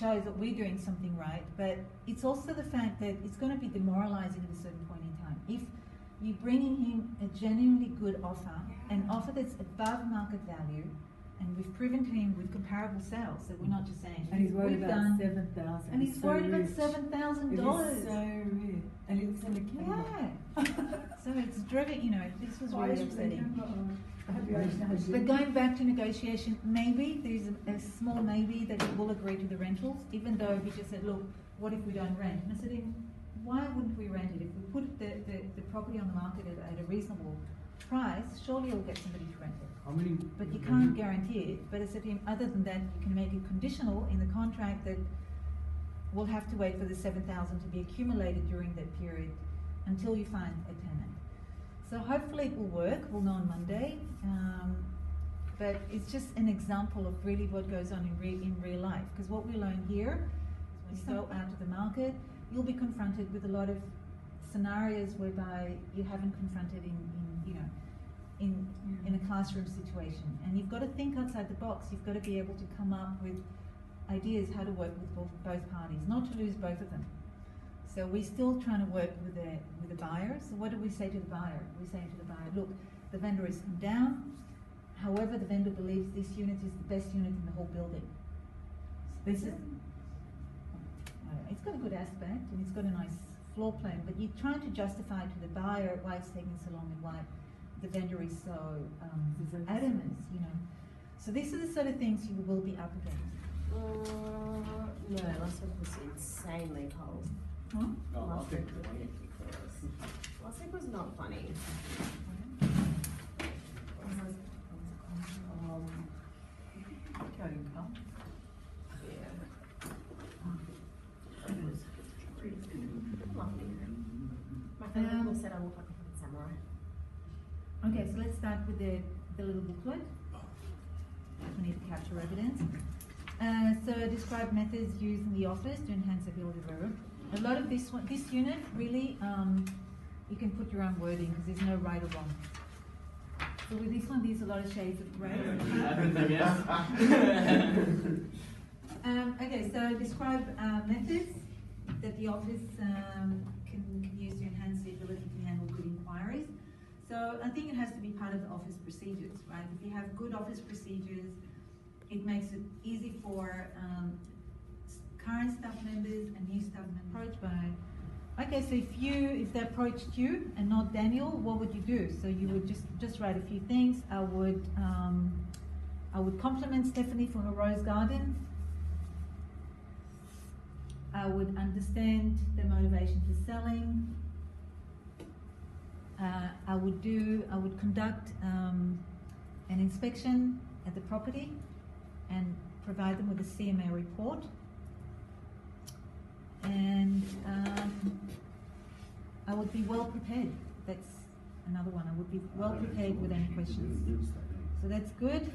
shows that we're doing something right, but it's also the fact that it's going to be demoralising at a certain point in time. If you're bringing him a genuinely good offer, an offer that's above market value, and we've proven to him with comparable sales that we're not just saying. And he's worried about $7,000. And he's worried about $7,000. So rich. And he lives in the Canada. Yeah. So it's driven. You know, this was really upsetting. But But going back to negotiation, maybe there's a small maybe that he will agree to the rentals, even though he just said, look, what if we don't rent? And I said to him, why wouldn't we rent it? If we put the property on the market at a reasonable price, surely you'll get somebody to rent it. But you can't guarantee it. But I said to him, other than that, you can make it conditional in the contract that we'll have to wait for the $7,000 to be accumulated during that period until you find a tenant. So hopefully it will work. We'll know on Monday. But it's just an example of really what goes on in real life. Because what we learn here is when you go out to the market, you'll be confronted with a lot of scenarios whereby you haven't confronted in a classroom situation. And you've got to think outside the box. You've got to be able to come up with ideas how to work with both parties, not to lose both of them. So we're still trying to work with the buyer. So what do we say to the buyer? We say to the buyer, look, the vendor has come down. However, the vendor believes this unit is the best unit in the whole building. So this is, it's got a good aspect and it's got a nice floor plan, but you're trying to justify to the buyer why it's taking so long and why the vendor is so adamant, you know. So these are the sort of things you will be up against. No, last week was insanely cold. Huh? Last week was ridiculous. Last week was not funny. My friend said I look like a fucking samurai. Okay, so let's start with the little booklet. We need to capture evidence. So describe methods used in the office to enhance the ability of a room. A lot of this unit really, you can put your own wording because there's no right or wrong. So with this one, there's a lot of shades of grey. Okay, so describe methods that the office can use to enhance the ability to handle good inquiries. So I think it has to be part of the office procedures, right? If you have good office procedures, it makes it easy for current staff members and new staff members approached by. Okay, so if they approached you and not Daniel, what would you do? So you would just write a few things. I would compliment Stephanie for her rose garden. I would understand the motivation for selling. I would conduct an inspection at the property and provide them with a CMA report. And I would be well prepared. That's another one. I would be well prepared with any questions. So that's good.